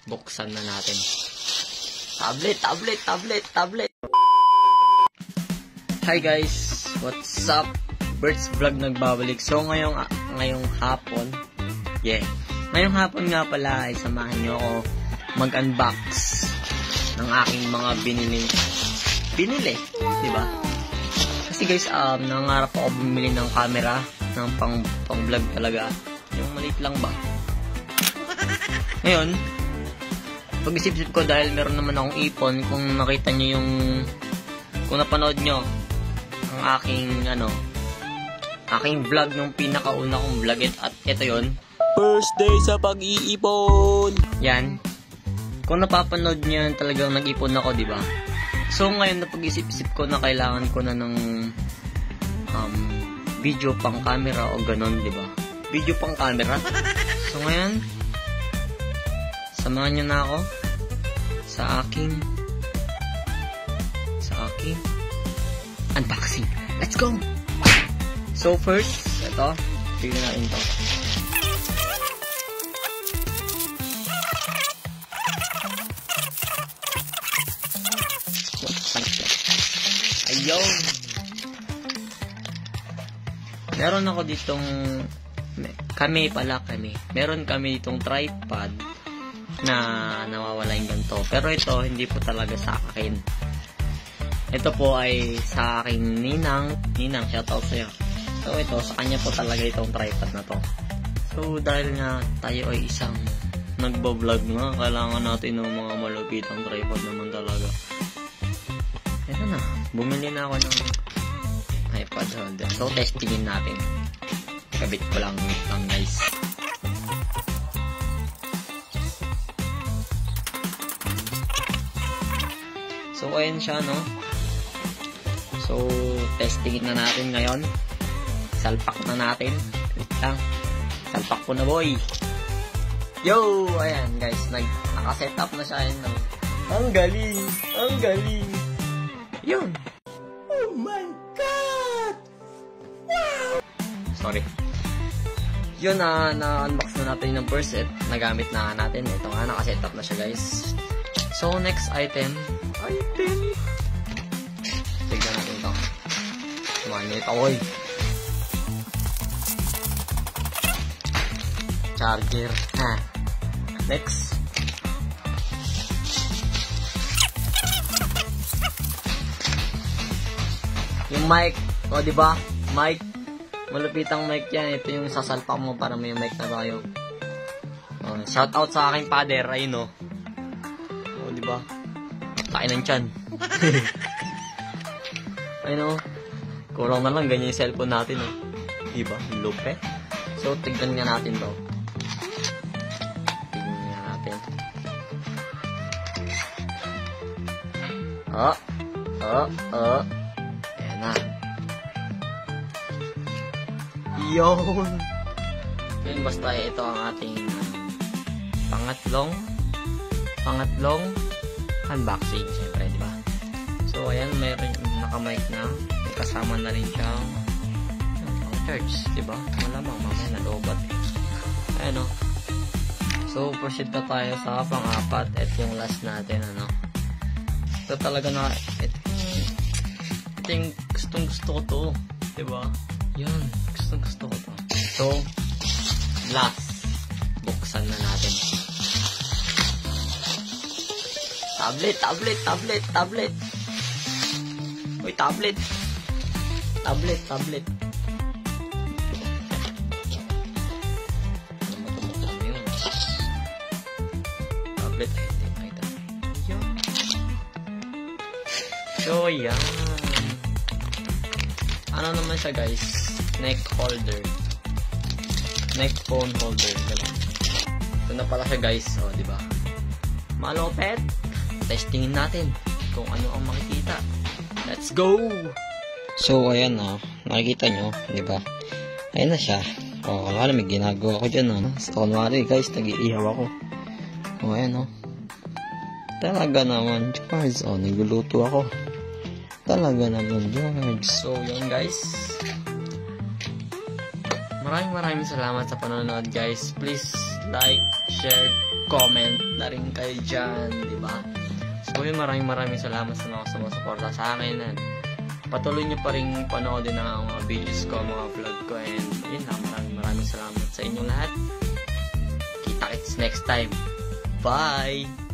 Buksan na natin. Tablet. Hi guys, what's up? Bert's Vlog nagbabalik. So ngayong hapon, ngayong hapon nga pala ay samahan niyo ako mag-unbox ng aking mga binili, di ba? Kasi guys, nangarap ako bumili ng camera ng pang-vlog talaga. Yung maliit lang ba? Ngayon, pag-isip-isip ko dahil meron naman akong ipon, kung nakita niyo kung napanood niyo ang aking vlog nung pinakauna kong vlog at ito yon. First day sa pag-iipon. Yan. Kung napapanood niyo talagang nag-ipon ako, di ba? So ngayon napag-isip-isip ko na kailangan ko na ng video pang camera o ganon, di ba? Video pang camera. So ngayon, samahan niyo na ako sa aking unboxing. Let's go! So first, ito, tignan natin ito. Ayun! Meron ako ditong meron kami ditong tripod na nawawala yung ganito. Pero ito, hindi po talaga sa akin. Ito po ay sa aking ninang, shoutout sa'yo. So ito, sa kanya po talaga itong tripod na to. So dahil nga tayo ay isang nagbablog nga, kailangan natin ng mga malupitang tripod naman talaga. Ito na, bumili na ako ng tripod holder. So testingin natin. Kabit ko lang guys. So ayan siya, no? So testingin na natin ngayon. Salpak na natin. Wait lang. Salpak ko na, boy. Yo! Ayan guys, naka-set up na siya. Ang galing! Yun! Oh my God! Wow! Sorry. Yun, na-unbox na natin yung first set. Nagamit na natin. Ito nga, naka-set up na siya guys. So next item. Tignan natin ito. Tumanit ako eh. Charger. Next. Yung mic. O, diba? Mic. Malupitang mic yan. Ito yung sasalpak mo para may mic na tayo. Shout out sa aking father. Ayun o. O, diba? Laki ng tiyan. Ayun o. Kurang na lang. Ganyan yung cellphone natin o. Diba? Lupet. So, tignan nga natin to. Ayan na. Yun. Yun, basta ito ang ating pangatlong unboxing, syempre, di ba? So, ayan, mayroon naka-mic na. May kasama na rin siyang charge, di ba? Malamang, mamaya nalobat eh. Ayan o. So, proceed na tayo sa pang-apat. Ito yung last natin, ano. Ito talaga na, ito yung gustong-gusto ko to. Diba? Yan, gustong-gusto ko to. So, last. Buksan na natin. Tablet. Uy, tablet. Tablet. So, yan. Ano naman siya, guys? Neck phone holder. Ito na pala siya, guys. O, diba? Malupet. Testingin natin kung ano ang makikita. Let's go! So, ayan o. Nakikita nyo, diba? Ayan na siya. O, kung may ginagawa ko dyan, no? So, kunwari, guys, nag-iihaw ako. O, ayan o. Talaga naman, George. O, nagluluto ako. Talaga naman, George. So, yun guys. Maraming salamat sa panonood, guys. Please like, share, mag-comment na rin kayo dyan, di ba? So yun, maraming salamat sa mga sumusuporta sa akin. And patuloy nyo pa rin panoodin ang mga videos ko, mga vlog ko. And yun lang, maraming salamat sa inyong lahat. Kita-kits next time. Bye!